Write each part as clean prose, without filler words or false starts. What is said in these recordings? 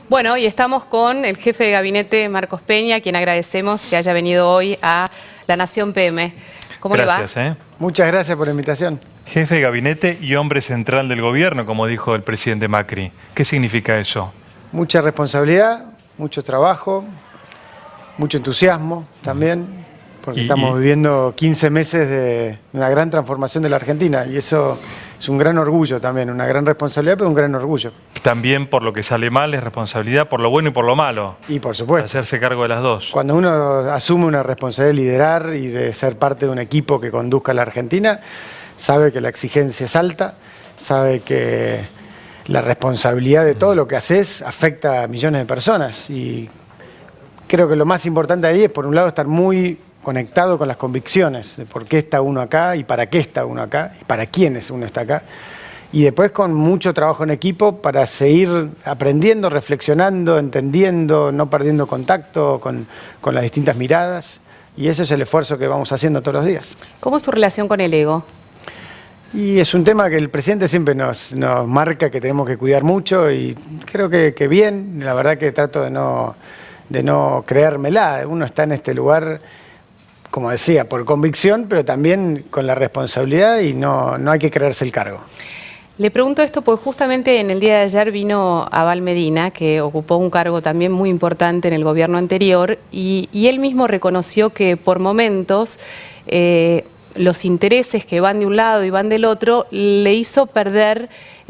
Bueno, y estamos con el jefe de gabinete, Marcos Peña, a quien agradecemos que haya venido hoy a La Nación PM. ¿Cómo le va? Gracias. Muchas gracias por la invitación. Jefe de gabinete y hombre central del gobierno, como dijo el presidente Macri. ¿Qué significa eso? Mucha responsabilidad, mucho trabajo, mucho entusiasmo también, porque estamos viviendo 15 meses de una gran transformación de la Argentina y eso es un gran orgullo también, una gran responsabilidad, pero un gran orgullo. También por lo que sale mal es responsabilidad, por lo bueno y por lo malo. Y por supuesto. Hacerse cargo de las dos. Cuando uno asume una responsabilidad de liderar y de ser parte de un equipo que conduzca a la Argentina, sabe que la exigencia es alta, sabe que la responsabilidad de todo lo que haces afecta a millones de personas. Y creo que lo más importante ahí es, por un lado, estar muy conectado con las convicciones de por qué está uno acá y para qué está uno acá y para quiénes uno está acá. Y después con mucho trabajo en equipo para seguir aprendiendo, reflexionando, entendiendo, no perdiendo contacto con las distintas miradas. Y ese es el esfuerzo que vamos haciendo todos los días. ¿Cómo es su relación con el ego? Y es un tema que el presidente siempre nos marca que tenemos que cuidar mucho y creo que bien. La verdad que trato de no creérmela. Uno está en este lugar, como decía, por convicción, pero también con la responsabilidad y no hay que creerse el cargo. Le pregunto esto porque justamente en el día de ayer vino Abal Medina, que ocupó un cargo también muy importante en el gobierno anterior, y él mismo reconoció que por momentos los intereses que van de un lado y van del otro le hizo perder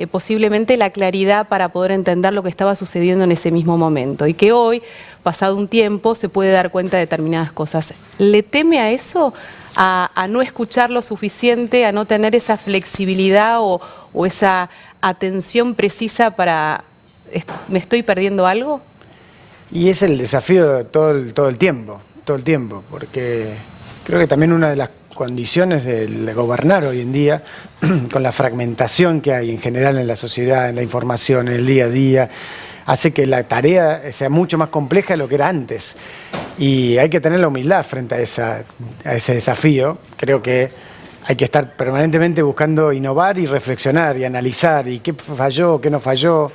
posiblemente la claridad para poder entender lo que estaba sucediendo en ese mismo momento y que hoy, pasado un tiempo, se puede dar cuenta de determinadas cosas. ¿Le teme a eso? A no escuchar lo suficiente, a no tener esa flexibilidad o esa atención precisa para ¿me estoy perdiendo algo? Y es el desafío de todo el tiempo, porque creo que también una de las condiciones de gobernar hoy en día, con la fragmentación que hay en general en la sociedad, en la información, en el día a día, hace que la tarea sea mucho más compleja de lo que era antes. Y hay que tener la humildad frente a ese desafío. Creo que hay que estar permanentemente buscando innovar y reflexionar y analizar y qué falló, qué no falló,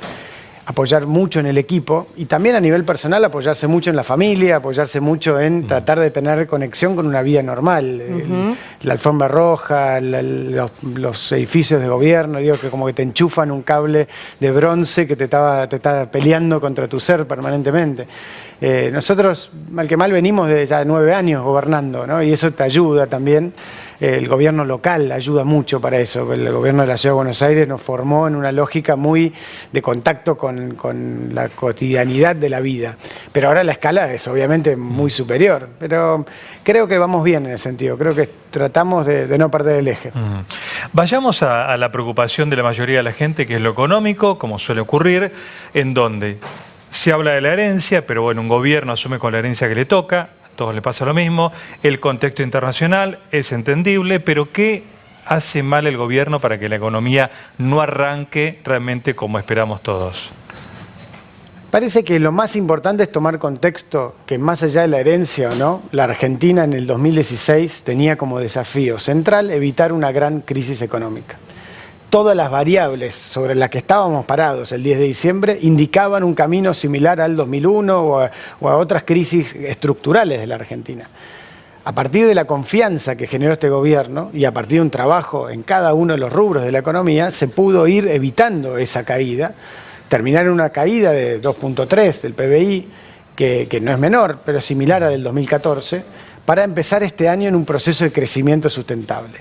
apoyar mucho en el equipo y también a nivel personal apoyarse mucho en la familia, apoyarse mucho en tratar de tener conexión con una vida normal. La alfombra roja, los edificios de gobierno, digo que como que te enchufan un cable de bronce que te está peleando contra tu ser permanentemente. Nosotros, mal que mal, venimos de ya 9 años gobernando, ¿no? Y eso te ayuda también. El gobierno local ayuda mucho para eso. El gobierno de la Ciudad de Buenos Aires nos formó en una lógica muy de contacto con la cotidianidad de la vida. Pero ahora la escala es obviamente muy superior. Pero creo que vamos bien en ese sentido. Creo que tratamos de no perder el eje. Vayamos a la preocupación de la mayoría de la gente, que es lo económico, como suele ocurrir, en donde se habla de la herencia, pero bueno, un gobierno asume con la herencia que le toca, a todos le pasa lo mismo, el contexto internacional es entendible, pero ¿qué hace mal el gobierno para que la economía no arranque realmente como esperamos todos? Parece que lo más importante es tomar contexto que más allá de la herencia o no, la Argentina en el 2016 tenía como desafío central evitar una gran crisis económica. Todas las variables sobre las que estábamos parados el 10 de diciembre indicaban un camino similar al 2001 o a otras crisis estructurales de la Argentina. A partir de la confianza que generó este gobierno y a partir de un trabajo en cada uno de los rubros de la economía, se pudo ir evitando esa caída, terminar en una caída de 2.3 del PBI, que no es menor, pero similar a del 2014, para empezar este año en un proceso de crecimiento sustentable.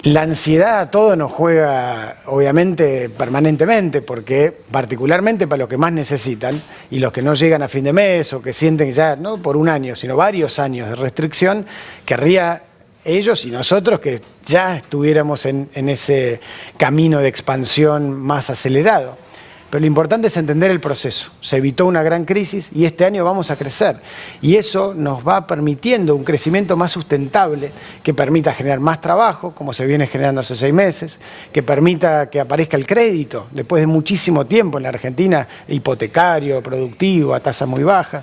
La ansiedad a todo nos juega, obviamente, permanentemente, porque particularmente para los que más necesitan y los que no llegan a fin de mes o que sienten ya, no por un año, sino varios años de restricción, querría ellos y nosotros que ya estuviéramos en ese camino de expansión más acelerado. Pero lo importante es entender el proceso. Se evitó una gran crisis y este año vamos a crecer. Y eso nos va permitiendo un crecimiento más sustentable que permita generar más trabajo, como se viene generando hace 6 meses, que permita que aparezca el crédito, después de muchísimo tiempo en la Argentina, hipotecario, productivo, a tasa muy baja,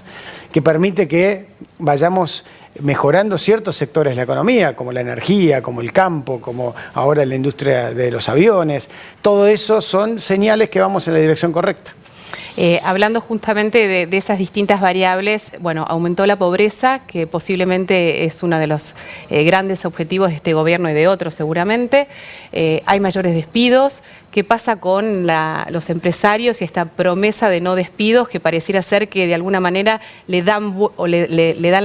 que permite que vayamos mejorando ciertos sectores de la economía, como la energía, como el campo, como ahora la industria de los aviones. Todo eso son señales que vamos en la dirección correcta. Hablando justamente de esas distintas variables, bueno, aumentó la pobreza, que posiblemente es uno de los grandes objetivos de este gobierno y de otros seguramente. Hay mayores despidos. ¿Qué pasa con los empresarios y esta promesa de no despidos que pareciera ser que de alguna manera le dan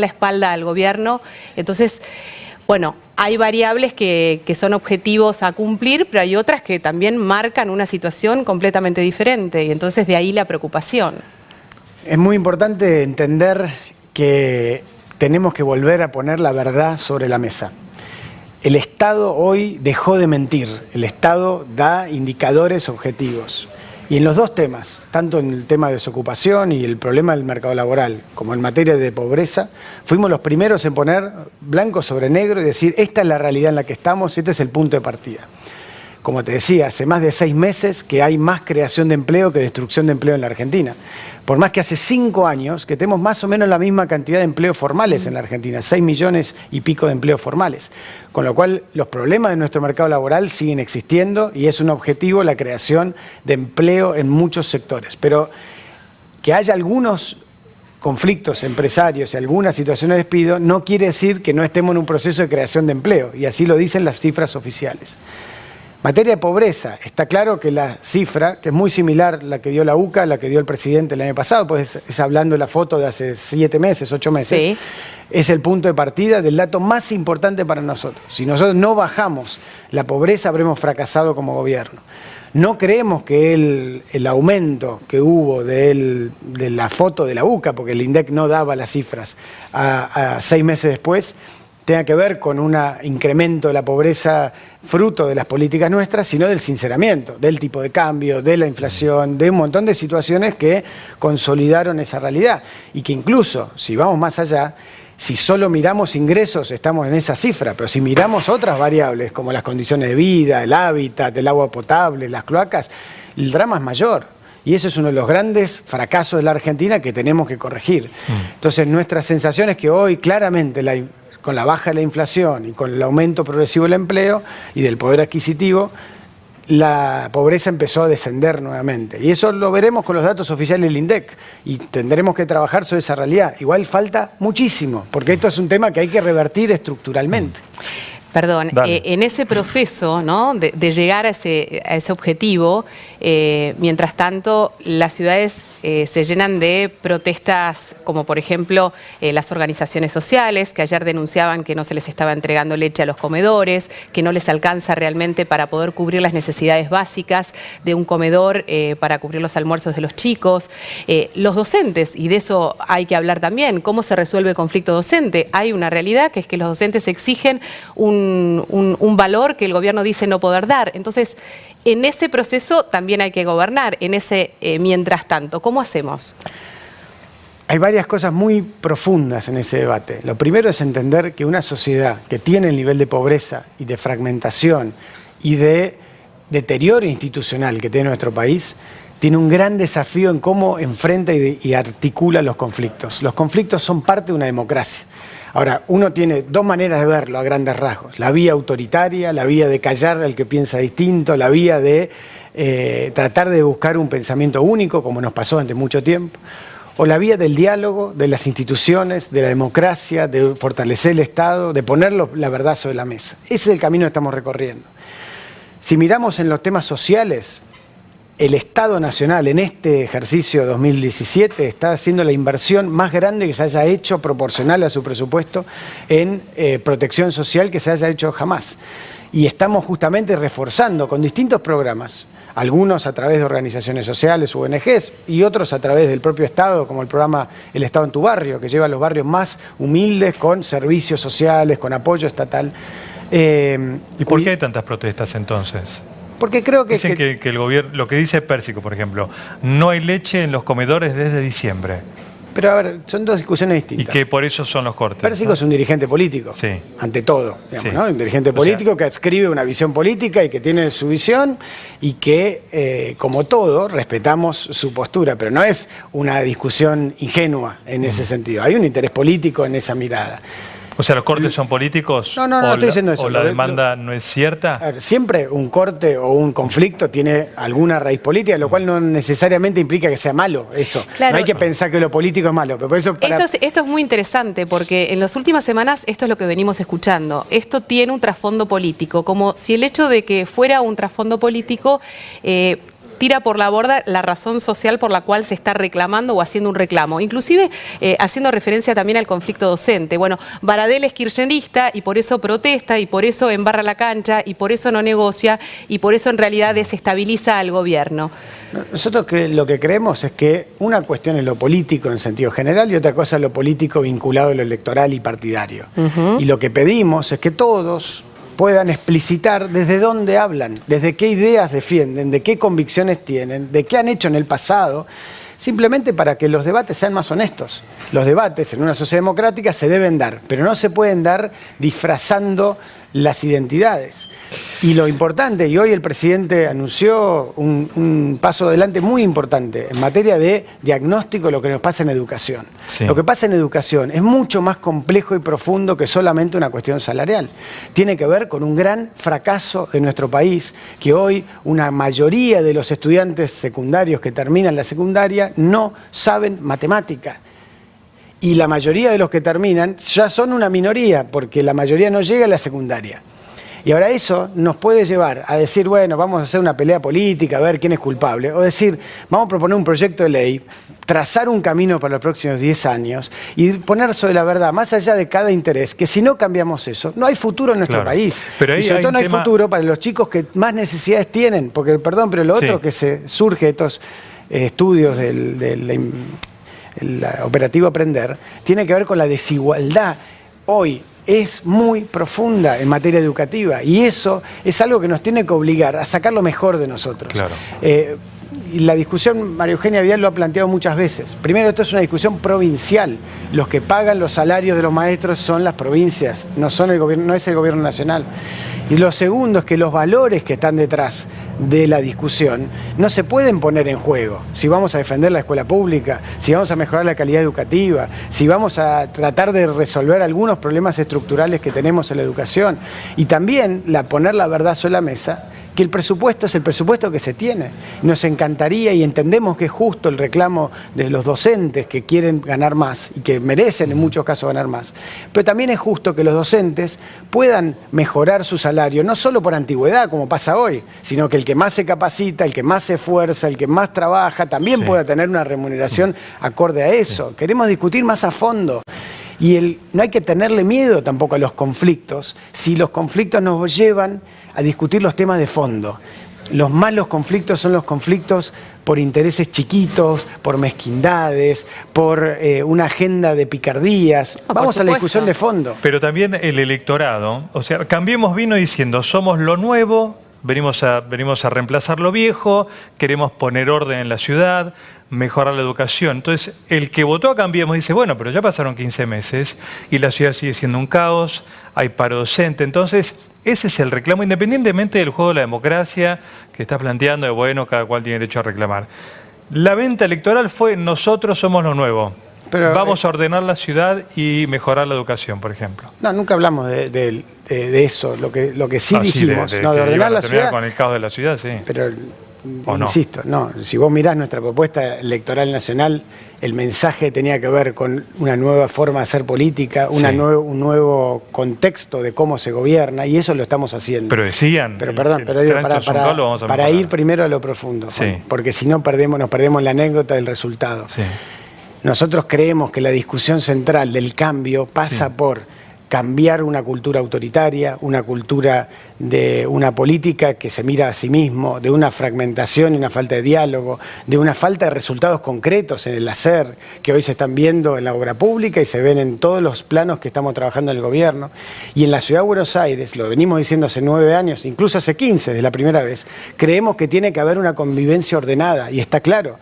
la espalda al gobierno? Entonces, bueno, hay variables que son objetivos a cumplir, pero hay otras que también marcan una situación completamente diferente y entonces de ahí la preocupación. Es muy importante entender que tenemos que volver a poner la verdad sobre la mesa. El Estado hoy dejó de mentir, el Estado da indicadores objetivos. Y en los dos temas, tanto en el tema de desocupación y el problema del mercado laboral, como en materia de pobreza, fuimos los primeros en poner blanco sobre negro y decir, esta es la realidad en la que estamos, este es el punto de partida. Como te decía, hace más de 6 meses que hay más creación de empleo que destrucción de empleo en la Argentina. Por más que hace 5 años que tenemos más o menos la misma cantidad de empleos formales en la Argentina, 6 millones y pico de empleos formales. Con lo cual, los problemas de nuestro mercado laboral siguen existiendo y es un objetivo la creación de empleo en muchos sectores. Pero que haya algunos conflictos empresarios y algunas situaciones de despido no quiere decir que no estemos en un proceso de creación de empleo, y así lo dicen las cifras oficiales. Materia de pobreza, está claro que la cifra, que es muy similar a la que dio la UCA, la que dio el presidente el año pasado, pues es hablando de la foto de hace 7 meses, 8 meses, sí, es el punto de partida del dato más importante para nosotros. Si nosotros no bajamos la pobreza, habremos fracasado como gobierno. No creemos que el aumento que hubo de la foto de la UCA, porque el INDEC no daba las cifras a 6 meses después, tenga que ver con un incremento de la pobreza fruto de las políticas nuestras, sino del sinceramiento, del tipo de cambio, de la inflación, de un montón de situaciones que consolidaron esa realidad. Y que incluso, si vamos más allá, si solo miramos ingresos, estamos en esa cifra, pero si miramos otras variables, como las condiciones de vida, el hábitat, el agua potable, las cloacas, el drama es mayor. Y eso es uno de los grandes fracasos de la Argentina que tenemos que corregir. Entonces, nuestra sensación es que hoy claramente con la baja de la inflación y con el aumento progresivo del empleo y del poder adquisitivo, la pobreza empezó a descender nuevamente. Y eso lo veremos con los datos oficiales del INDEC y tendremos que trabajar sobre esa realidad. Igual falta muchísimo, porque esto es un tema que hay que revertir estructuralmente. Perdón, en ese proceso, ¿no?, de llegar a ese objetivo, mientras tanto las ciudades se llenan de protestas como por ejemplo las organizaciones sociales que ayer denunciaban que no se les estaba entregando leche a los comedores, que no les alcanza realmente para poder cubrir las necesidades básicas de un comedor para cubrir los almuerzos de los chicos. Los docentes, y de eso hay que hablar también, ¿cómo se resuelve el conflicto docente? Hay una realidad que es que los docentes exigen un valor que el gobierno dice no poder dar. Entonces, en ese proceso también hay que gobernar, en ese mientras tanto. ¿Cómo hacemos? Hay varias cosas muy profundas en ese debate. Lo primero es entender que una sociedad que tiene el nivel de pobreza y de fragmentación y de deterioro institucional que tiene nuestro país, tiene un gran desafío en cómo enfrenta y articula los conflictos. Los conflictos son parte de una democracia. Ahora, uno tiene 2 maneras de verlo a grandes rasgos. La vía autoritaria, la vía de callar al que piensa distinto, la vía de tratar de buscar un pensamiento único, como nos pasó durante mucho tiempo, o la vía del diálogo, de las instituciones, de la democracia, de fortalecer el Estado, de poner la verdad sobre la mesa. Ese es el camino que estamos recorriendo. Si miramos en los temas sociales, el Estado Nacional en este ejercicio 2017 está haciendo la inversión más grande que se haya hecho proporcional a su presupuesto en protección social que se haya hecho jamás. Y estamos justamente reforzando con distintos programas, algunos a través de organizaciones sociales, ONGs, y otros a través del propio Estado, como el programa El Estado en tu Barrio, que lleva a los barrios más humildes con servicios sociales, con apoyo estatal. ¿Y por qué hay tantas protestas entonces? Porque creo que... Dicen que el gobierno, lo que dice Pérsico, por ejemplo, no hay leche en los comedores desde diciembre. Pero a ver, son 2 discusiones distintas. Y que por eso son los cortes. Pérsico, ¿no?, es un dirigente político, sí, ante todo, digamos, sí, ¿no? Un dirigente político, o sea, que adscribe una visión política y que tiene su visión y que, como todo, respetamos su postura, pero no es una discusión ingenua en ese sentido. Hay un interés político en esa mirada. O sea, ¿los cortes son políticos? No estoy diciendo eso. ¿O la demanda no es cierta? A ver, siempre un corte o un conflicto tiene alguna raíz política, lo cual no necesariamente implica que sea malo eso. Claro. No hay que pensar que lo político es malo. Pero por eso Esto es muy interesante porque en las últimas semanas esto es lo que venimos escuchando. Esto tiene un trasfondo político, como si el hecho de que fuera un trasfondo político tira por la borda la razón social por la cual se está reclamando o haciendo un reclamo. Inclusive haciendo referencia también al conflicto docente. Bueno, Baradel es kirchnerista y por eso protesta y por eso embarra la cancha y por eso no negocia y por eso en realidad desestabiliza al gobierno. Nosotros lo que creemos es que una cuestión es lo político en sentido general y otra cosa es lo político vinculado a lo electoral y partidario. Y lo que pedimos es que todos puedan explicitar desde dónde hablan, desde qué ideas defienden, de qué convicciones tienen, de qué han hecho en el pasado, simplemente para que los debates sean más honestos. Los debates en una sociedad democrática se deben dar, pero no se pueden dar disfrazando las identidades. Y lo importante, y hoy el presidente anunció un paso adelante muy importante en materia de diagnóstico de lo que nos pasa en educación. Sí. Lo que pasa en educación es mucho más complejo y profundo que solamente una cuestión salarial. Tiene que ver con un gran fracaso de nuestro país, que hoy una mayoría de los estudiantes secundarios que terminan la secundaria no saben matemática. Y la mayoría de los que terminan ya son una minoría, porque la mayoría no llega a la secundaria. Y ahora eso nos puede llevar a decir, bueno, vamos a hacer una pelea política, a ver quién es culpable. O decir, vamos a proponer un proyecto de ley, trazar un camino para los próximos 10 años y poner sobre la verdad, más allá de cada interés, que si no cambiamos eso, no hay futuro en nuestro país. Pero ahí y sobre todo no hay futuro para los chicos que más necesidades tienen. Porque, perdón, pero lo otro que surge de estos estudios del operativo Aprender, tiene que ver con la desigualdad. Hoy es muy profunda en materia educativa y eso es algo que nos tiene que obligar a sacar lo mejor de nosotros. Claro. Y la discusión, María Eugenia Vidal lo ha planteado muchas veces. Primero, esto es una discusión provincial. Los que pagan los salarios de los maestros son las provincias, no es el gobierno nacional. Y lo segundo es que los valores que están detrás de la discusión no se pueden poner en juego. Si vamos a defender la escuela pública, si vamos a mejorar la calidad educativa, si vamos a tratar de resolver algunos problemas estructurales que tenemos en la educación. Y también poner la verdad sobre la mesa, que el presupuesto es el presupuesto que se tiene. Nos encantaría y entendemos que es justo el reclamo de los docentes que quieren ganar más y que merecen en muchos casos ganar más. Pero también es justo que los docentes puedan mejorar su salario, no solo por antigüedad, como pasa hoy, sino que el que más se capacita, el que más se esfuerza, el que más trabaja, también pueda tener una remuneración acorde a eso. Queremos discutir más a fondo. Y no hay que tenerle miedo tampoco a los conflictos, si los conflictos nos llevan a discutir los temas de fondo. Los malos conflictos son los conflictos por intereses chiquitos, por mezquindades, por una agenda de picardías. Vamos a la discusión de fondo. Pero también el electorado, o sea, Cambiemos vino diciendo, somos lo nuevo, venimos a reemplazar lo viejo, queremos poner orden en la ciudad, mejorar la educación. Entonces, el que votó a Cambiemos dice, bueno, pero ya pasaron 15 meses y la ciudad sigue siendo un caos, hay paro docente. Entonces, ese es el reclamo, independientemente del juego de la democracia que estás planteando, de bueno, cada cual tiene derecho a reclamar. La venta electoral fue, nosotros somos lo nuevo. Pero, vamos a ordenar la ciudad y mejorar la educación, por ejemplo. No, nunca hablamos de eso. Lo que sí dijimos, de ordenar la ciudad. Con el caos de la ciudad, sí. Pero, insisto, no. Si vos mirás nuestra propuesta electoral nacional, el mensaje tenía que ver con una nueva forma de hacer política, un nuevo contexto de cómo se gobierna, y eso lo estamos haciendo. Pero decían... Pero perdón, para ir primero a lo profundo, Juan, porque si no nos perdemos la anécdota del resultado. Sí. Nosotros creemos que la discusión central del cambio pasa por cambiar una cultura autoritaria, una cultura de una política que se mira a sí mismo, de una fragmentación y una falta de diálogo, de una falta de resultados concretos en el hacer, que hoy se están viendo en la obra pública y se ven en todos los planos que estamos trabajando en el gobierno. Y en la Ciudad de Buenos Aires, lo venimos diciendo hace 9 años, incluso hace 15, desde la primera vez, creemos que tiene que haber una convivencia ordenada, y está claro.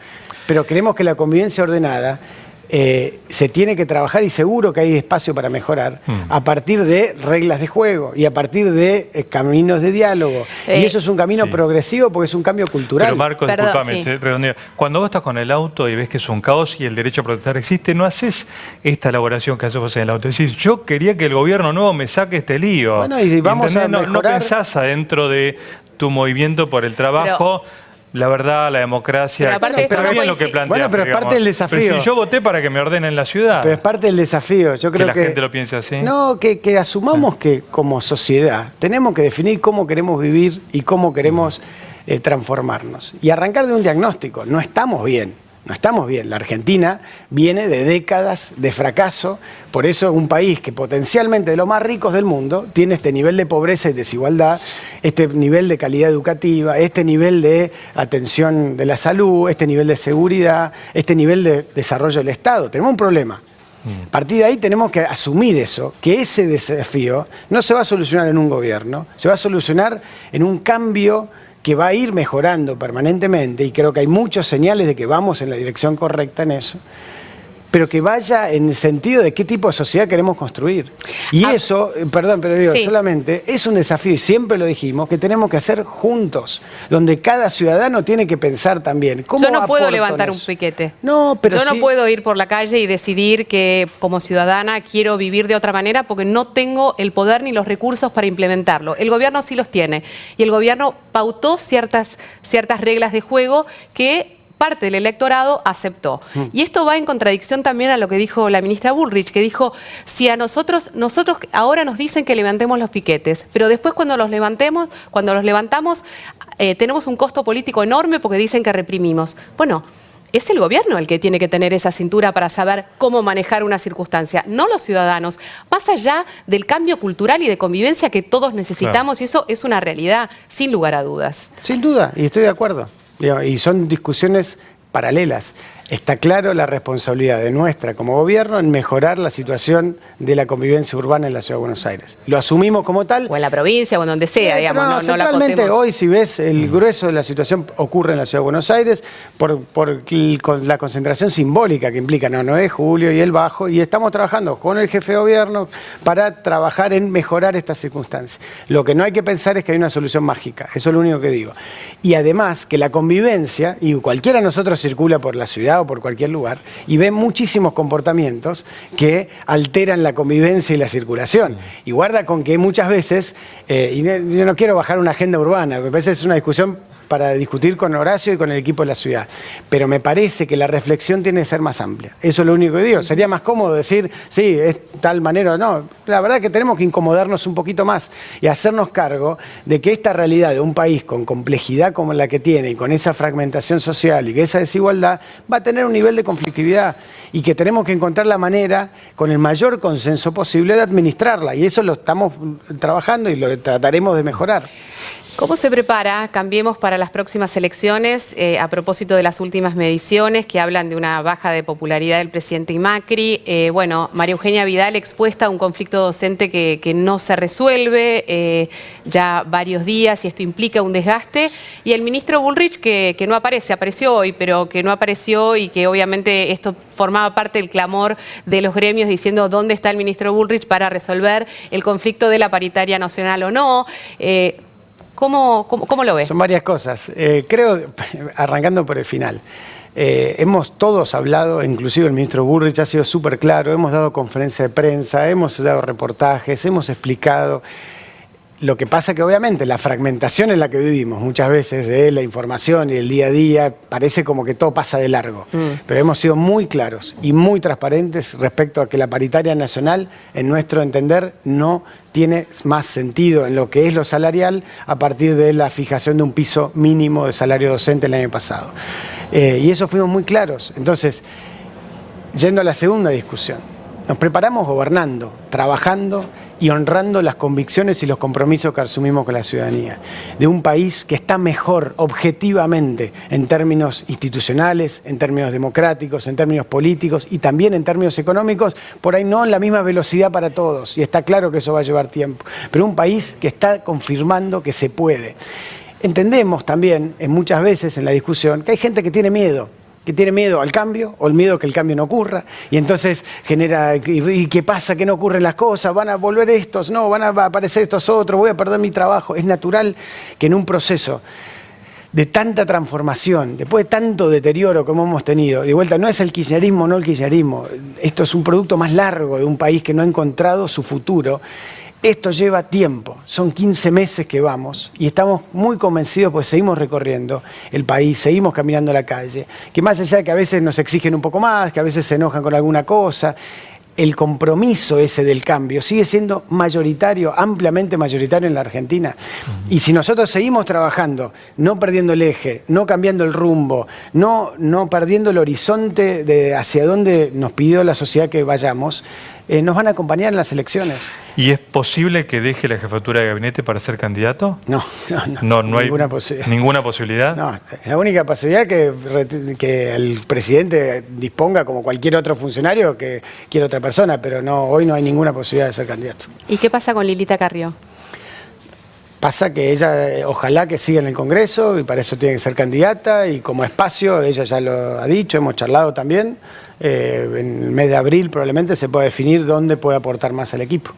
Pero creemos que la convivencia ordenada se tiene que trabajar, y seguro que hay espacio para mejorar, a partir de reglas de juego y a partir de caminos de diálogo. Y eso es un camino progresivo porque es un cambio cultural. Pero Marco, discúlpame, redondeo. Cuando vos estás con el auto y ves que es un caos y el derecho a protestar existe, no haces esta elaboración que haces vos en el auto. Decís, yo quería que el gobierno nuevo me saque este lío. Bueno, y vamos a mejorar. No pensás adentro de tu movimiento por el trabajo... La verdad, la democracia, pero aparte está bien lo que planteas. Bueno, pero es parte del desafío. Pero si yo voté para que me ordenen la ciudad. Pero es parte del desafío. Yo creo que la gente lo piense así. No, que asumamos que como sociedad tenemos que definir cómo queremos vivir y cómo queremos transformarnos. Y arrancar de un diagnóstico. No estamos bien. No estamos bien. La Argentina viene de décadas de fracaso. Por eso un país que potencialmente de los más ricos del mundo tiene este nivel de pobreza y desigualdad, este nivel de calidad educativa, este nivel de atención de la salud, este nivel de seguridad, este nivel de desarrollo del Estado. Tenemos un problema. A partir de ahí tenemos que asumir eso, que ese desafío no se va a solucionar en un gobierno, se va a solucionar en un cambio que va a ir mejorando permanentemente, y creo que hay muchos señales de que vamos en la dirección correcta en eso, pero que vaya en el sentido de qué tipo de sociedad queremos construir. Y eso, perdón, pero digo, solamente es un desafío, y siempre lo dijimos, que tenemos que hacer juntos, donde cada ciudadano tiene que pensar también. ¿Cómo yo no puedo levantar un piquete. No, pero yo no puedo ir por la calle y decidir que como ciudadana quiero vivir de otra manera porque no tengo el poder ni los recursos para implementarlo. El gobierno sí los tiene, y el gobierno pautó ciertas reglas de juego que parte del electorado aceptó. Y esto va en contradicción también a lo que dijo la ministra Bullrich, que dijo, si a nosotros ahora nos dicen que levantemos los piquetes, pero después cuando los levantamos, tenemos un costo político enorme porque dicen que reprimimos. Bueno, es el gobierno el que tiene que tener esa cintura para saber cómo manejar una circunstancia, no los ciudadanos, más allá del cambio cultural y de convivencia que todos necesitamos, y eso es una realidad, sin lugar a dudas. Sin duda, y estoy de acuerdo. Y son discusiones paralelas. Está claro la responsabilidad de nuestra como gobierno en mejorar la situación de la convivencia urbana en la Ciudad de Buenos Aires. Lo asumimos como tal. O en la provincia o en donde sea, digamos. No centralmente la hoy, si ves, el grueso de la situación ocurre en la Ciudad de Buenos Aires por la concentración simbólica que implica 9 de julio y el Bajo, y estamos trabajando con el jefe de gobierno para trabajar en mejorar estas circunstancias. Lo que no hay que pensar es que hay una solución mágica, eso es lo único que digo. Y además que la convivencia, y cualquiera de nosotros circula por la ciudad o por cualquier lugar, y ve muchísimos comportamientos que alteran la convivencia y la circulación. Y guarda con que muchas veces, y yo no quiero bajar una agenda urbana, me parece que es una discusión para discutir con Horacio y con el equipo de la ciudad. Pero me parece que la reflexión tiene que ser más amplia. Eso es lo único que digo. Sería más cómodo decir, sí, es tal manera o no. La verdad es que tenemos que incomodarnos un poquito más y hacernos cargo de que esta realidad de un país con complejidad como la que tiene y con esa fragmentación social y que esa desigualdad va a tener un nivel de conflictividad, y que tenemos que encontrar la manera, con el mayor consenso posible, de administrarla. Y eso lo estamos trabajando y lo trataremos de mejorar. ¿Cómo se prepara Cambiemos para las próximas elecciones a propósito de las últimas mediciones que hablan de una baja de popularidad del presidente Macri? Bueno, María Eugenia Vidal expuesta a un conflicto docente que no se resuelve ya varios días, y esto implica un desgaste. Y el ministro Bullrich que no aparece, apareció hoy, pero que no apareció, y que obviamente esto formaba parte del clamor de los gremios diciendo dónde está el ministro Bullrich para resolver el conflicto de la paritaria nacional o no. ¿Cómo lo ves? Son varias cosas. Creo, arrancando por el final, hemos todos hablado, inclusive el ministro Bullrich ha sido súper claro, hemos dado conferencia de prensa, hemos dado reportajes, hemos explicado. Lo que pasa que obviamente la fragmentación en la que vivimos muchas veces de la información y el día a día, parece como que todo pasa de largo. Pero hemos sido muy claros y muy transparentes respecto a que la paritaria nacional, en nuestro entender, no tiene más sentido en lo que es lo salarial a partir de la fijación de un piso mínimo de salario docente el año pasado. Y eso fuimos muy claros. Entonces, yendo a la segunda discusión, nos preparamos gobernando, trabajando y honrando las convicciones y los compromisos que asumimos con la ciudadanía, de un país que está mejor objetivamente en términos institucionales, en términos democráticos, en términos políticos y también en términos económicos, por ahí no en la misma velocidad para todos, y está claro que eso va a llevar tiempo, pero un país que está confirmando que se puede. Entendemos también, muchas veces en la discusión, que hay gente que tiene miedo que tiene miedo al cambio o el miedo que el cambio no ocurra, y entonces genera, ¿y qué pasa? Que no ocurren las cosas, van a volver estos, no, van a aparecer estos otros, voy a perder mi trabajo. Es natural que en un proceso de tanta transformación, después de tanto deterioro como hemos tenido, de vuelta, no es el kirchnerismo, no el kirchnerismo, esto es un producto más largo de un país que no ha encontrado su futuro. Esto lleva tiempo, son 15 meses que vamos y estamos muy convencidos porque seguimos recorriendo el país, seguimos caminando la calle, que más allá de que a veces nos exigen un poco más, que a veces se enojan con alguna cosa, el compromiso ese del cambio sigue siendo mayoritario, ampliamente mayoritario en la Argentina. Y si nosotros seguimos trabajando, no perdiendo el eje, no cambiando el rumbo, no perdiendo el horizonte de hacia dónde nos pidió la sociedad que vayamos, nos van a acompañar en las elecciones. ¿Y es posible que deje la jefatura de gabinete para ser candidato? No hay ninguna posibilidad. ¿Ninguna posibilidad? No, la única posibilidad es que el presidente disponga, como cualquier otro funcionario, que quiera otra persona, pero no, hoy no hay ninguna posibilidad de ser candidato. ¿Y qué pasa con Lilita Carrió? Pasa que ella, ojalá que siga en el Congreso, y para eso tiene que ser candidata, y como espacio, ella ya lo ha dicho, hemos charlado también, en el mes de abril probablemente se pueda definir dónde puede aportar más al equipo.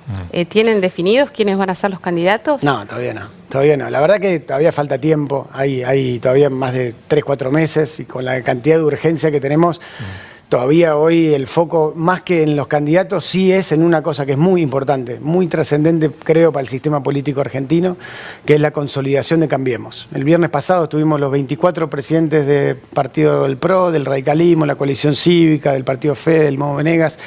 ¿Tienen definidos quiénes van a ser los candidatos? No, todavía no. La verdad que todavía falta tiempo, hay todavía más de 3-4 meses, y con la cantidad de urgencia que tenemos, todavía hoy el foco, más que en los candidatos, sí es en una cosa que es muy importante, muy trascendente, creo, para el sistema político argentino, que es la consolidación de Cambiemos. El viernes pasado estuvimos los 24 presidentes del Partido del PRO, del radicalismo, la coalición cívica, del Partido FE, del Modo Venegas,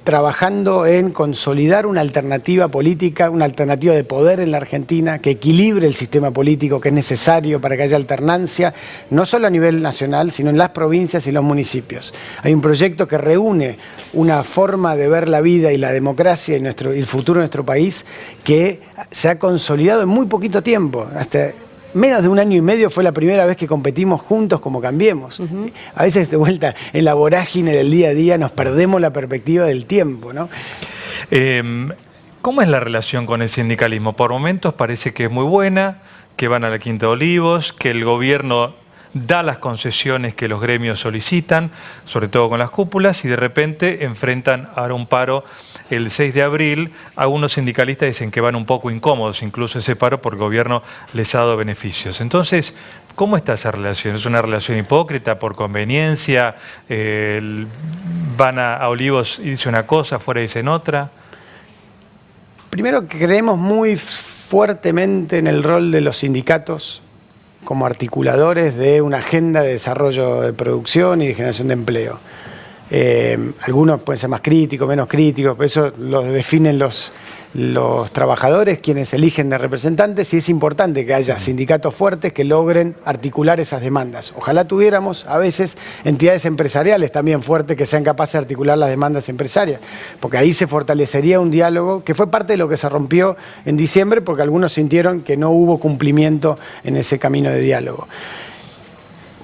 trabajando en consolidar una alternativa política, una alternativa de poder en la Argentina que equilibre el sistema político que es necesario para que haya alternancia, no solo a nivel nacional, sino en las provincias y los municipios. Hay un proyecto que reúne una forma de ver la vida y la democracia y el futuro de nuestro país que se ha consolidado en muy poquito tiempo. Hasta menos de 1 año y medio fue la primera vez que competimos juntos como Cambiemos. A veces, de vuelta, en la vorágine del día a día nos perdemos la perspectiva del tiempo, ¿no? ¿Cómo es la relación con el sindicalismo? Por momentos parece que es muy buena, que van a la Quinta de Olivos, que el gobierno da las concesiones que los gremios solicitan, sobre todo con las cúpulas, y de repente enfrentan ahora un paro el 6 de abril. Algunos sindicalistas dicen que van un poco incómodos incluso ese paro porque el gobierno les ha dado beneficios. Entonces, ¿cómo está esa relación? ¿Es una relación hipócrita por conveniencia? ¿Van a Olivos y dicen una cosa, afuera dicen otra? Primero, creemos muy fuertemente en el rol de los sindicatos como articuladores de una agenda de desarrollo de producción y de generación de empleo. Algunos pueden ser más críticos, menos críticos, pero eso lo definen los trabajadores, quienes eligen de representantes, y es importante que haya sindicatos fuertes que logren articular esas demandas. Ojalá tuviéramos a veces entidades empresariales también fuertes que sean capaces de articular las demandas empresarias, porque ahí se fortalecería un diálogo que fue parte de lo que se rompió en diciembre, porque algunos sintieron que no hubo cumplimiento en ese camino de diálogo.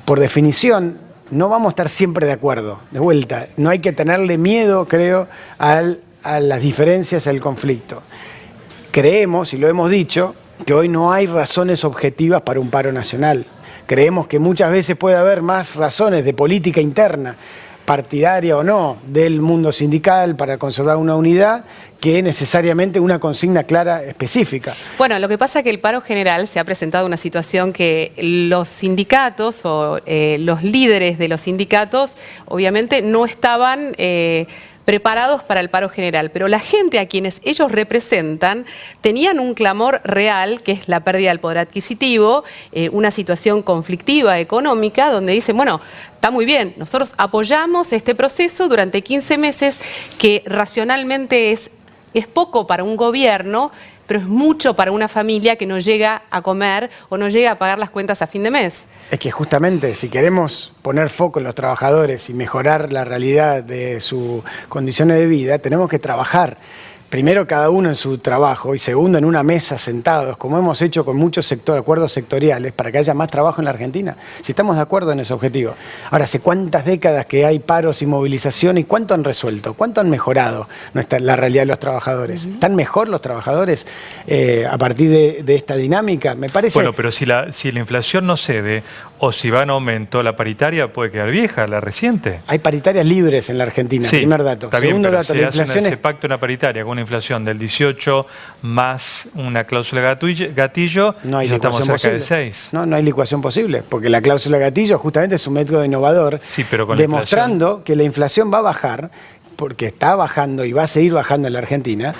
Por definición, no vamos a estar siempre de acuerdo. De vuelta, no hay que tenerle miedo, creo, a las diferencias, al conflicto. Creemos, y lo hemos dicho, que hoy no hay razones objetivas para un paro nacional. Creemos que muchas veces puede haber más razones de política interna, partidaria o no, del mundo sindical para conservar una unidad, que necesariamente una consigna clara específica. Bueno, lo que pasa es que el paro general se ha presentado una situación que los sindicatos o los líderes de los sindicatos obviamente no estaban preparados para el paro general, pero la gente a quienes ellos representan tenían un clamor real, que es la pérdida del poder adquisitivo, una situación conflictiva económica, donde dicen, bueno, está muy bien, nosotros apoyamos este proceso durante 15 meses, que racionalmente es poco para un gobierno, pero es mucho para una familia que no llega a comer o no llega a pagar las cuentas a fin de mes. Es que justamente si queremos poner foco en los trabajadores y mejorar la realidad de sus condiciones de vida, tenemos que trabajar. primero cada uno en su trabajo y segundo en una mesa sentados, como hemos hecho con muchos acuerdos sectoriales para que haya más trabajo en la Argentina, si estamos de acuerdo en ese objetivo. Ahora, ¿hace cuántas décadas que hay paros y movilización y cuánto han resuelto? ¿Cuánto han mejorado la realidad de los trabajadores? ¿Están mejor los trabajadores a partir de esta dinámica? Me parece... Bueno, pero si la inflación no cede o si va en aumento, la paritaria puede quedar vieja, la reciente. Hay paritarias libres en la Argentina, Sí, primer dato. Está bien, Segundo pero dato, si la hace inflación se pacta una paritaria con una inflación del 18 más una cláusula gatillo, no hay ya estamos licuación cerca posible. de 6. No hay licuación posible, porque la cláusula gatillo justamente es un método innovador, Sí, pero con demostrando que la inflación va a bajar, porque está bajando y va a seguir bajando en la Argentina,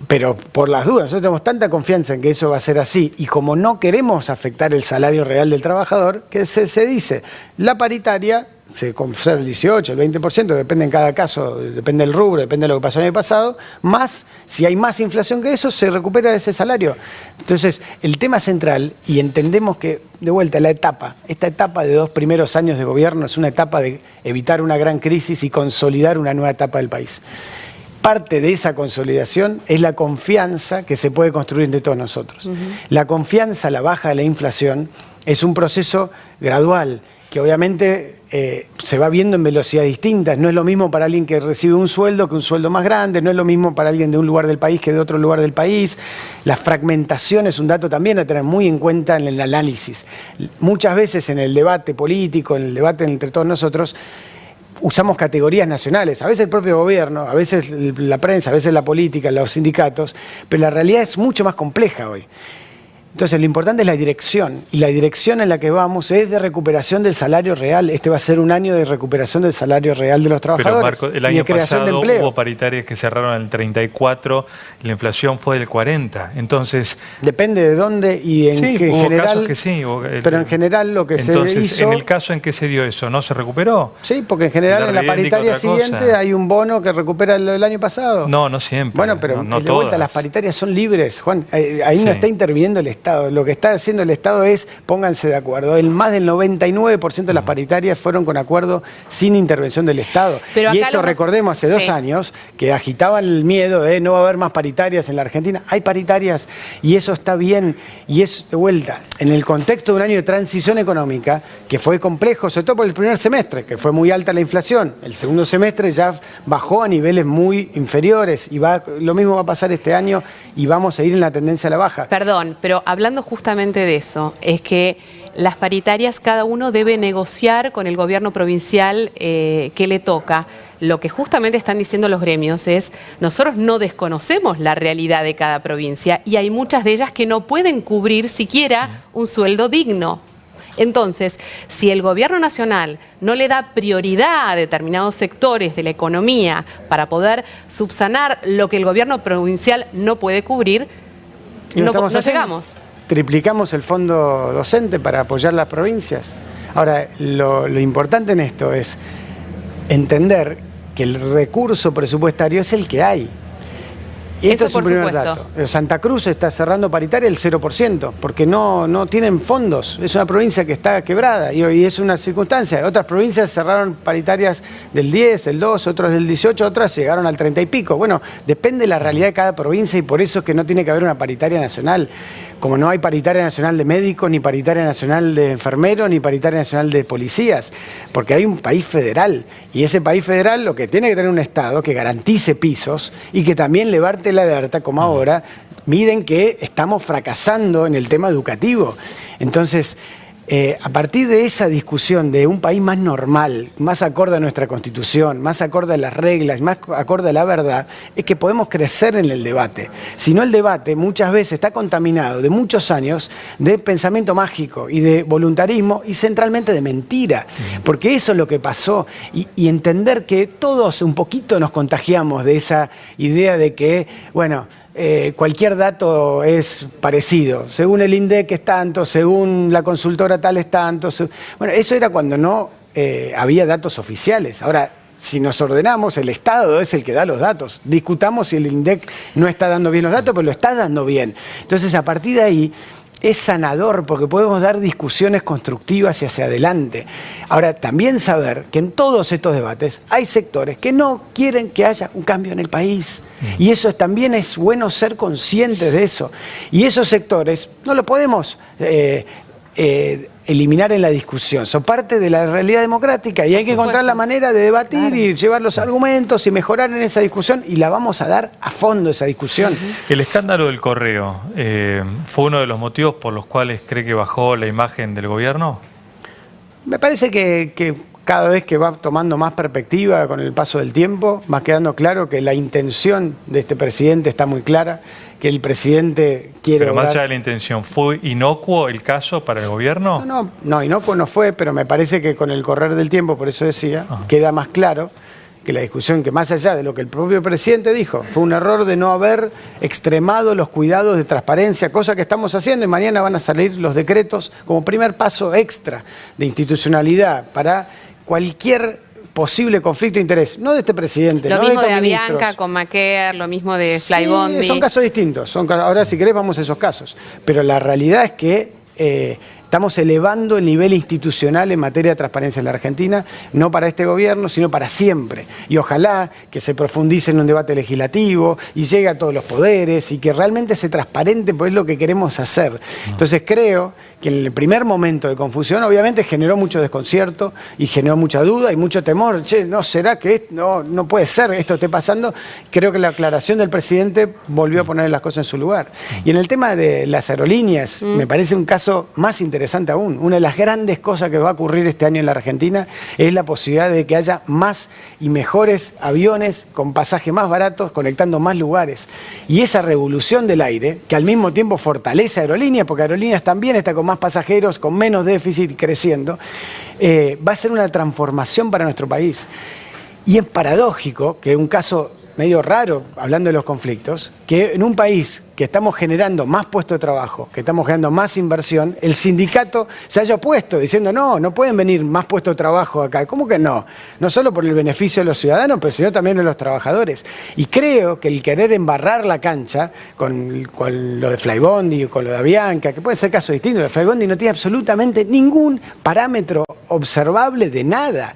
pero por las dudas, nosotros tenemos tanta confianza en que eso va a ser así, y como no queremos afectar el salario real del trabajador, que se dice, la paritaria se conserva el 18, el 20%, depende en cada caso, depende del rubro, depende de lo que pasó el año pasado, más, si hay más inflación que eso, se recupera ese salario. Entonces, el tema central, y entendemos que, de vuelta, esta etapa de 2 primeros años de gobierno es una etapa de evitar una gran crisis y consolidar una nueva etapa del país. Parte de esa consolidación es la confianza que se puede construir entre todos nosotros. La confianza, la baja de la inflación, es un proceso gradual, que obviamente se va viendo en velocidades distintas. No es lo mismo para alguien que recibe un sueldo que un sueldo más grande, no es lo mismo para alguien de un lugar del país que de otro lugar del país. La fragmentación es un dato también a tener muy en cuenta en el análisis. Muchas veces en el debate político, en el debate entre todos nosotros, usamos categorías nacionales, a veces el propio gobierno, a veces la prensa, a veces la política, los sindicatos, pero la realidad es mucho más compleja hoy. Entonces, lo importante es la dirección, y la dirección en la que vamos es de recuperación del salario real. Este va a ser un año de recuperación del salario real de los trabajadores. Pero Marco, el y año de creación de pasado empleo. hubo paritarias que cerraron en el 34 y la inflación fue del 40. Entonces, depende de dónde y en sí, qué hubo general. casos que sí. Pero en general lo que entonces, se hizo. en el caso en que se dio eso, ¿no se recuperó? Sí, porque en general en la realidad indica paritaria otra cosa. siguiente hay un bono que recupera lo del año pasado. No, no siempre. Bueno, pero no de vuelta todas. las paritarias son libres, Juan. Ahí Sí. no está interviniendo el Estado. Lo que está haciendo el Estado es, pónganse de acuerdo. Más del 99% de las paritarias fueron con acuerdo sin intervención del Estado. Pero Y acá esto recordemos hace 2 años que agitaban el miedo de no va a haber más paritarias en la Argentina. Hay paritarias y eso está bien. Y es de vuelta, en el contexto de un año de transición económica que fue complejo, sobre todo por el primer semestre, que fue muy alta la inflación. El segundo semestre ya bajó a niveles muy inferiores y lo mismo va a pasar este año y vamos a ir en la tendencia a la baja. Perdón, pero hablando justamente de eso, es que las paritarias cada uno debe negociar con el gobierno provincial que le toca. Lo que justamente están diciendo los gremios es, nosotros no desconocemos la realidad de cada provincia y hay muchas de ellas que no pueden cubrir siquiera un sueldo digno. Entonces, si el gobierno nacional no le da prioridad a determinados sectores de la economía para poder subsanar lo que el gobierno provincial no puede cubrir, Y no estamos haciendo. llegamos. Triplicamos el fondo docente para apoyar las provincias. Ahora, lo importante en esto es entender que el recurso presupuestario es el que hay. Y esto Eso es un por primer supuesto. dato. Santa Cruz está cerrando paritaria el 0%, porque no tienen fondos. Es una provincia que está quebrada y es una circunstancia. Otras provincias cerraron paritarias del 10, el 2, otros del 18, otras llegaron al 30 y pico. Bueno, depende de la realidad de cada provincia y por eso es que no tiene que haber una paritaria nacional. Como no hay paritaria nacional de médicos, ni paritaria nacional de enfermeros, ni paritaria nacional de policías, porque hay un país federal y ese país federal lo que tiene que tener un Estado que garantice pisos y que también levante la alerta, como ahora, miren que estamos fracasando en el tema educativo. Entonces, a partir de esa discusión de un país más normal, más acorde a nuestra Constitución, más acorde a las reglas, más acorde a la verdad, es que podemos crecer en el debate. Si no, el debate muchas veces está contaminado de muchos años de pensamiento mágico y de voluntarismo y centralmente de mentira, porque eso es lo que pasó. Y entender que todos un poquito nos contagiamos de esa idea de que, bueno, cualquier dato es parecido. Según el INDEC es tanto, según la consultora tal es tanto. Bueno, eso era cuando no había datos oficiales. Ahora, si nos ordenamos, el Estado es el que da los datos. Discutamos si el INDEC no está dando bien los datos, pero lo está dando bien. Entonces, a partir de ahí, es sanador porque podemos dar discusiones constructivas y hacia adelante. Ahora, también saber que en todos estos debates hay sectores que no quieren que haya un cambio en el país. Y eso también es bueno ser conscientes de eso. Y esos sectores no lo podemos eliminar en la discusión. Son parte de la realidad democrática y hay que encontrar la manera de debatir y llevar los argumentos y mejorar en esa discusión, y la vamos a dar a fondo esa discusión. El escándalo del correo, ¿fue uno de los motivos por los cuales cree que bajó la imagen del gobierno? Me parece que cada vez que va tomando más perspectiva con el paso del tiempo, va quedando claro que la intención de este presidente está muy clara, que el presidente quiere... Pero más allá de la intención, ¿fue inocuo el caso para el gobierno? No, inocuo no fue, pero me parece que con el correr del tiempo, por eso decía, queda más claro que la discusión, que más allá de lo que el propio presidente dijo, fue un error de no haber extremado los cuidados de transparencia, cosa que estamos haciendo, y mañana van a salir los decretos como primer paso extra de institucionalidad para cualquier posible conflicto de interés, no de este presidente, lo no mismo de de estos Avianca ministros. con Maquer, lo mismo de Flybondi. Sí, son casos distintos. Ahora, si querés, vamos a esos casos. Pero la realidad es que estamos elevando el nivel institucional en materia de transparencia en la Argentina, no para este gobierno, sino para siempre. Y ojalá que se profundice en un debate legislativo y llegue a todos los poderes y que realmente se transparente, pues es lo que queremos hacer. Entonces creo que en el primer momento de confusión obviamente generó mucho desconcierto y generó mucha duda y mucho temor. Che, ¿no será que no puede ser esto esté pasando? Creo que la aclaración del presidente volvió a poner las cosas en su lugar. Y en el tema de las aerolíneas, me parece un caso más interesante aún. Una de las grandes cosas que va a ocurrir este año en la Argentina es la posibilidad de que haya más y mejores aviones con pasajes más baratos, conectando más lugares. Y esa revolución del aire, que al mismo tiempo fortalece aerolíneas, porque aerolíneas también está con más pasajeros, con menos déficit y creciendo, va a ser una transformación para nuestro país. Y es paradójico que un caso medio raro, hablando de los conflictos, que en un país que estamos generando más puestos de trabajo, que estamos generando más inversión, el sindicato se haya opuesto diciendo no pueden venir más puestos de trabajo acá. ¿Cómo que no? No solo por el beneficio de los ciudadanos, pero sino también de los trabajadores. Y creo que el querer embarrar la cancha con lo de Flybondi o con lo de Avianca, que puede ser caso distinto, de Flybondi no tiene absolutamente ningún parámetro observable de nada.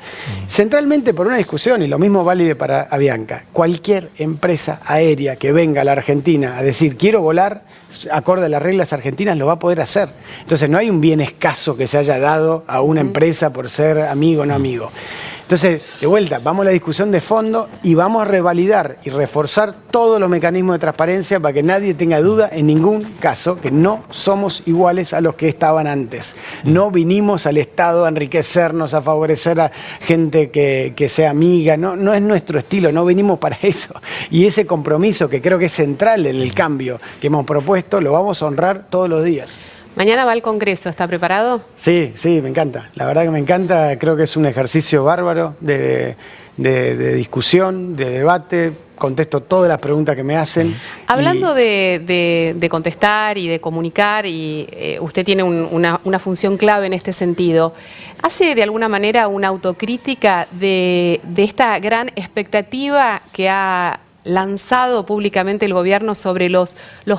Centralmente por una discusión, y lo mismo vale para Avianca, cualquier empresa aérea que venga a la Argentina a decir quiero volar acorde a las reglas argentinas lo va a poder hacer. Entonces no hay un bien escaso que se haya dado a una empresa por ser amigo o no amigo. Entonces, de vuelta, vamos a la discusión de fondo y vamos a revalidar y reforzar todos los mecanismos de transparencia para que nadie tenga duda en ningún caso que no somos iguales a los que estaban antes. No vinimos al Estado a enriquecernos, a favorecer a gente que sea amiga, no es nuestro estilo, no venimos para eso. Y ese compromiso que creo que es central en el cambio que hemos propuesto, lo vamos a honrar todos los días. ¿Mañana va al Congreso? ¿Está preparado? Sí, me encanta. La verdad que me encanta. Creo que es un ejercicio bárbaro de discusión, de debate. Contesto todas las preguntas que me hacen. Hablando de contestar y de comunicar, y usted tiene una función clave en este sentido, ¿hace de alguna manera una autocrítica de esta gran expectativa que ha lanzado públicamente el gobierno sobre los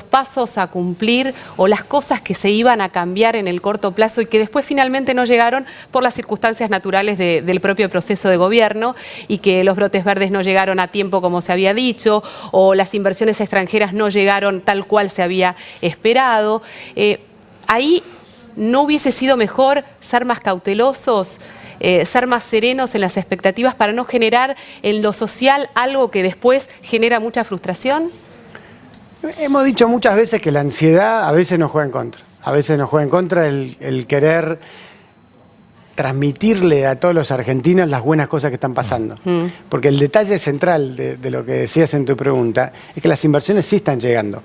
pasos a cumplir o las cosas que se iban a cambiar en el corto plazo y que después finalmente no llegaron por las circunstancias naturales del propio proceso de gobierno, y que los brotes verdes no llegaron a tiempo como se había dicho, o las inversiones extranjeras no llegaron tal cual se había esperado? Ahí ¿no hubiese sido mejor ser más cautelosos, ser más serenos en las expectativas para no generar en lo social algo que después genera mucha frustración? Hemos dicho muchas veces que la ansiedad a veces nos juega en contra. A veces nos juega en contra el querer transmitirle a todos los argentinos las buenas cosas que están pasando. Porque el detalle central de lo que decías en tu pregunta es que las inversiones sí están llegando,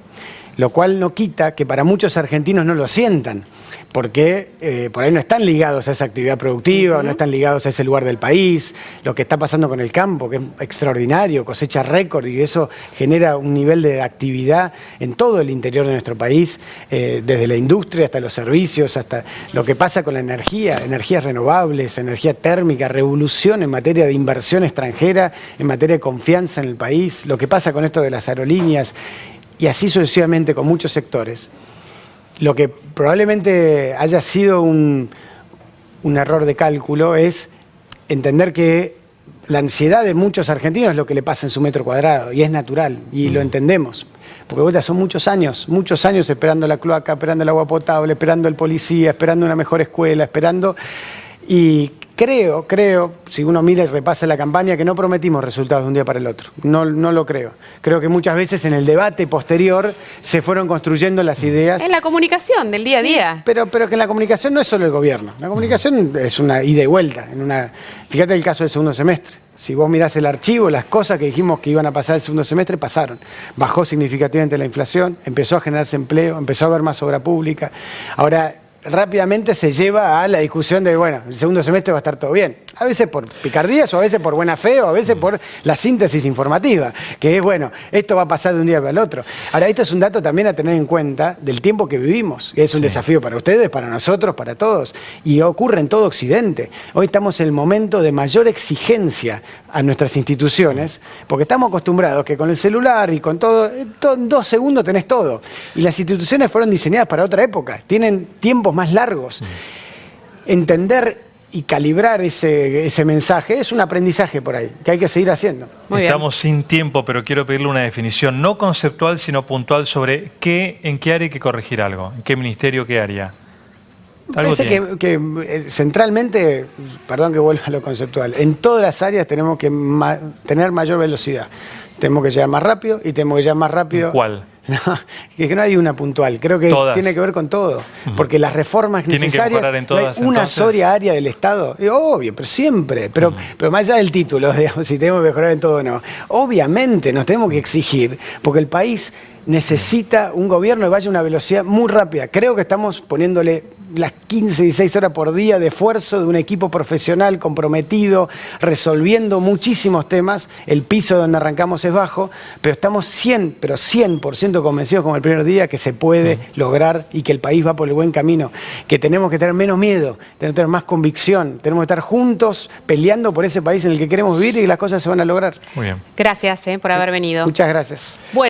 lo cual no quita que para muchos argentinos no lo sientan, porque por ahí no están ligados a esa actividad productiva, no están ligados a ese lugar del país. Lo que está pasando con el campo, que es extraordinario, cosecha récord, y eso genera un nivel de actividad en todo el interior de nuestro país, desde la industria hasta los servicios, hasta lo que pasa con la energía, energías renovables, energía térmica, revolución en materia de inversión extranjera, en materia de confianza en el país, lo que pasa con esto de las aerolíneas, y así sucesivamente con muchos sectores. Lo que probablemente haya sido un error de cálculo es entender que la ansiedad de muchos argentinos es lo que le pasa en su metro cuadrado, y es natural, y lo entendemos. Porque vuelta, son muchos años esperando la cloaca, esperando el agua potable, esperando el policía, esperando una mejor escuela, esperando... Y creo, si uno mira y repasa la campaña, que no prometimos resultados de un día para el otro. No lo creo. Creo que muchas veces en el debate posterior se fueron construyendo las ideas. En la comunicación del día a día. Sí, pero que en la comunicación no es solo el gobierno. La comunicación es una ida y vuelta. Fíjate el caso del segundo semestre. Si vos mirás el archivo, las cosas que dijimos que iban a pasar el segundo semestre pasaron. Bajó significativamente la inflación, empezó a generarse empleo, empezó a haber más obra pública. Ahora, rápidamente se lleva a la discusión de, bueno, el segundo semestre va a estar todo bien. A veces por picardías, o a veces por buena fe, o a veces por la síntesis informativa, que es, bueno, esto va a pasar de un día para el otro. Ahora, esto es un dato también a tener en cuenta del tiempo que vivimos, que es un desafío para ustedes, para nosotros, para todos, y ocurre en todo Occidente. Hoy estamos en el momento de mayor exigencia a nuestras instituciones, porque estamos acostumbrados que con el celular y con todo, en 2 segundos tenés todo. Y las instituciones fueron diseñadas para otra época, tienen tiempos más largos. Entender y calibrar ese mensaje es un aprendizaje por ahí, que hay que seguir haciendo. Estamos sin tiempo, pero quiero pedirle una definición, no conceptual, sino puntual sobre en qué área hay que corregir algo, en qué ministerio, qué área. Parece que centralmente, perdón que vuelva a lo conceptual, en todas las áreas tenemos que tener mayor velocidad. Tenemos que llegar más rápido y tenemos que llegar más rápido. ¿Cuál? No, es que no hay una puntual, creo que tiene que ver con todo, porque las reformas necesarias, en todas, no hay una sola área del Estado, obvio, pero siempre, pero más allá del título, digamos, si tenemos que mejorar en todo o no, obviamente nos tenemos que exigir, porque el país necesita un gobierno que vaya a una velocidad muy rápida. Creo que estamos poniéndole las 15, 16 horas por día de esfuerzo de un equipo profesional comprometido, resolviendo muchísimos temas. El piso donde arrancamos es bajo, pero estamos 100% convencidos como el primer día que se puede lograr y que el país va por el buen camino, que tenemos que tener menos miedo, tenemos que tener más convicción, tenemos que estar juntos peleando por ese país en el que queremos vivir y las cosas se van a lograr. Muy bien. Gracias por haber venido. Muchas gracias. Bueno.